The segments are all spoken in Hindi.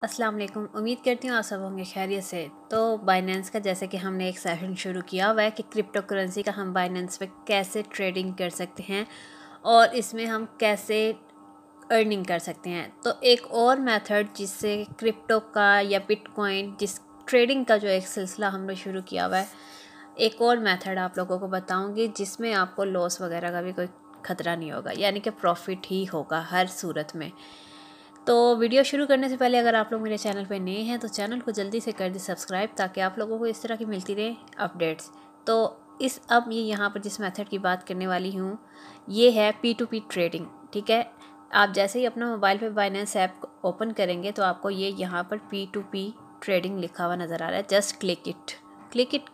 अस्सलाम वालेकुम। उम्मीद करती हूँ आप सब होंगे खैरियत से। तो बाइनेंस का जैसे कि हमने एक सेशन शुरू किया हुआ है कि क्रिप्टो करेंसी का हम बाइनेंस पे कैसे ट्रेडिंग कर सकते हैं और इसमें हम कैसे अर्निंग कर सकते हैं। तो एक और मेथड जिससे क्रिप्टो का या बिटकॉइन जिस ट्रेडिंग का जो एक सिलसिला हमने शुरू किया हुआ है, एक और मेथड आप लोगों को बताऊँगी जिसमें आपको लॉस वगैरह का भी कोई ख़तरा नहीं होगा, यानी कि प्रॉफिट ही होगा हर सूरत में। तो वीडियो शुरू करने से पहले अगर आप लोग मेरे चैनल पर नए हैं तो चैनल को जल्दी से कर दें सब्सक्राइब, ताकि आप लोगों को इस तरह की मिलती रहे अपडेट्स। तो अब ये यहाँ पर जिस मेथड की बात करने वाली हूँ ये है P2P ट्रेडिंग। ठीक है, आप जैसे ही अपना मोबाइल पे बाइनेंस ऐप ओपन करेंगे तो आपको ये यहाँ पर P2P ट्रेडिंग लिखा हुआ नज़र आ रहा है। Just click it.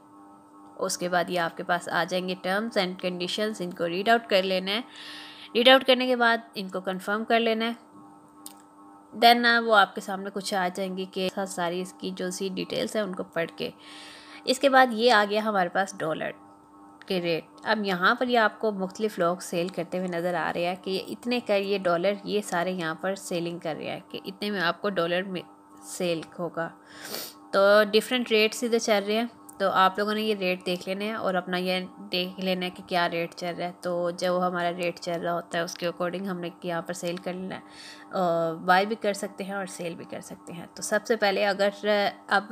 उसके बाद ये आपके पास आ जाएंगे टर्म्स एंड कंडीशंस। इनको रीड आउट कर लेना है। रीड आउट करने के बाद इनको कंफर्म कर लेना है। देन वो आपके सामने कुछ आ जाएंगी कि सारी इसकी जो सी डिटेल्स हैं उनको पढ़ के इसके बाद ये आ गया हमारे पास डॉलर के रेट। अब यहाँ पर ये आपको मुख्तलिफ लोग सेल करते हुए नज़र आ रहे हैं कि इतने का ये डॉलर, ये सारे यहाँ पर सेलिंग कर रहे हैं कि इतने में आपको डॉलर में सेल होगा। तो डिफरेंट रेट्स इधर चल रहे हैं। तो आप लोगों ने ये रेट देख लेने हैं और अपना ये देख लेना है कि क्या रेट चल रहा है। तो जब हमारा रेट चल रहा होता है उसके अकॉर्डिंग हमने यहाँ पर सेल कर लेना है। बाय भी कर सकते हैं और सेल भी कर सकते हैं। तो सबसे पहले अगर अब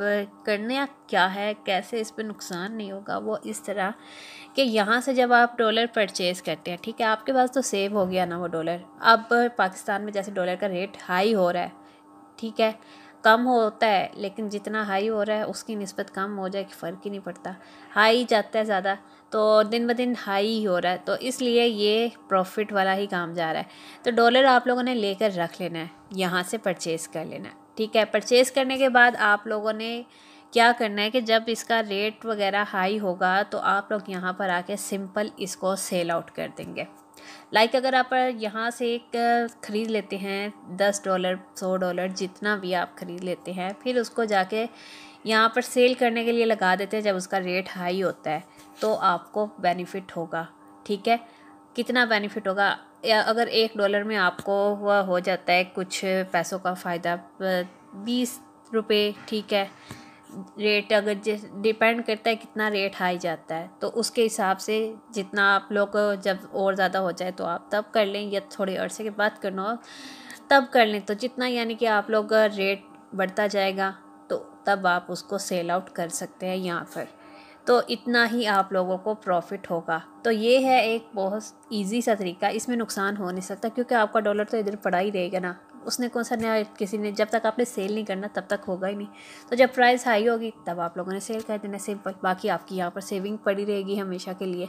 करना क्या है, कैसे इस पर नुकसान नहीं होगा, वो इस तरह कि यहाँ से जब आप डॉलर परचेज़ करते हैं, ठीक है, आपके पास तो सेव हो गया ना वो डॉलर। अब पाकिस्तान में जैसे डॉलर का रेट हाई हो रहा है, ठीक है, कम होता है लेकिन जितना हाई हो रहा है उसकी निस्बत कम हो जाए कि फ़र्क ही नहीं पड़ता। हाई जाता है ज़्यादा तो दिन ब दिन हाई ही हो रहा है, तो इसलिए ये प्रॉफिट वाला ही काम जा रहा है। तो डॉलर आप लोगों ने लेकर रख लेना है, यहाँ से परचेज़ कर लेना है। ठीक है, परचेज़ करने के बाद आप लोगों ने क्या करना है कि जब इसका रेट वगैरह हाई होगा तो आप लोग यहाँ पर आके सिंपल इसको सेल आउट कर देंगे। लाइक अगर आप यहाँ से एक ख़रीद लेते हैं $10 $100 जितना भी आप ख़रीद लेते हैं, फिर उसको जाके यहाँ पर सेल करने के लिए लगा देते हैं जब उसका रेट हाई होता है, तो आपको बेनिफिट होगा। ठीक है, कितना बेनिफिट होगा, या अगर $1 में आपको वह हो जाता है कुछ पैसों का फ़ायदा, 20 रुपये, ठीक है, रेट अगर डिपेंड करता है कितना रेट हाई जाता है, तो उसके हिसाब से जितना आप लोग जब और ज़्यादा हो जाए तो आप तब कर लें, या थोड़े अरसे के बाद करना हो तब कर लें। तो जितना यानी कि आप लोग रेट बढ़ता जाएगा तो तब आप उसको सेल आउट कर सकते हैं यहाँ पर। तो इतना ही आप लोगों को प्रॉफिट होगा। तो ये है एक बहुत इजी सा तरीका, इसमें नुकसान हो नहीं सकता क्योंकि आपका डॉलर तो इधर पड़ा ही रहेगा ना, उसने कौन सा नया, किसी ने, जब तक आपने सेल नहीं करना तब तक होगा ही नहीं। तो जब प्राइस हाई होगी तब आप लोगों ने सेल कर देना, सिंपल। बाकी आपकी यहाँ पर सेविंग पड़ी रहेगी हमेशा के लिए।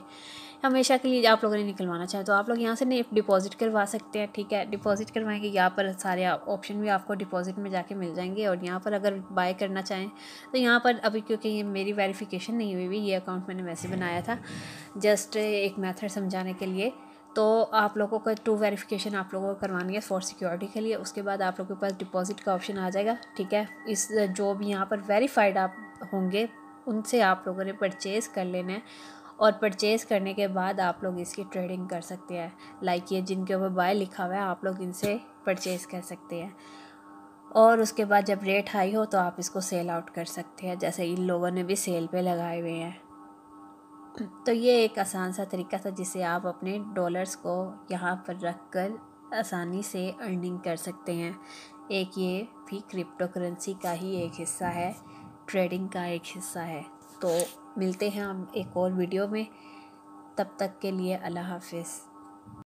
हमेशा के लिए आप लोगों ने निकलवाना चाहे तो आप लोग यहाँ से नहीं डिपॉजिट करवा सकते हैं। ठीक है, डिपॉजिट करवाएंगे, यहाँ पर सारे ऑप्शन भी आपको डिपॉजिट में जाके मिल जाएंगे। और यहाँ पर अगर बाय करना चाहें तो यहाँ पर अभी क्योंकि ये मेरी वेरिफिकेशन नहीं हुई हुई, ये अकाउंट मैंने वैसे बनाया था जस्ट एक मेथड समझाने के लिए। तो आप लोगों को 2 वेरिफिकेशन आप लोगों को करवानी है फॉर सिक्योरिटी के लिए। उसके बाद आप लोगों के पास डिपॉजिट का ऑप्शन आ जाएगा। ठीक है, इस जो भी यहाँ पर वेरीफाइड आप होंगे उनसे आप लोगों ने परचेज़ कर लेना है, और परचेज़ करने के बाद आप लोग इसकी ट्रेडिंग कर सकते हैं। लाइक ये जिनके ऊपर बाय लिखा हुआ है आप लोग इनसे परचेज़ कर सकते हैं, और उसके बाद जब रेट हाई हो तो आप इसको सेल आउट कर सकते हैं, जैसे इन लोगों ने भी सेल पे लगाए हुए हैं। तो ये एक आसान सा तरीका था जिससे आप अपने डॉलर्स को यहाँ पर रख कर आसानी से अर्निंग कर सकते हैं। एक ये भी क्रिप्टो करेंसी का ही एक हिस्सा है, ट्रेडिंग का एक हिस्सा है। तो मिलते हैं हम एक और वीडियो में, तब तक के लिए अल्लाह हाफिज़।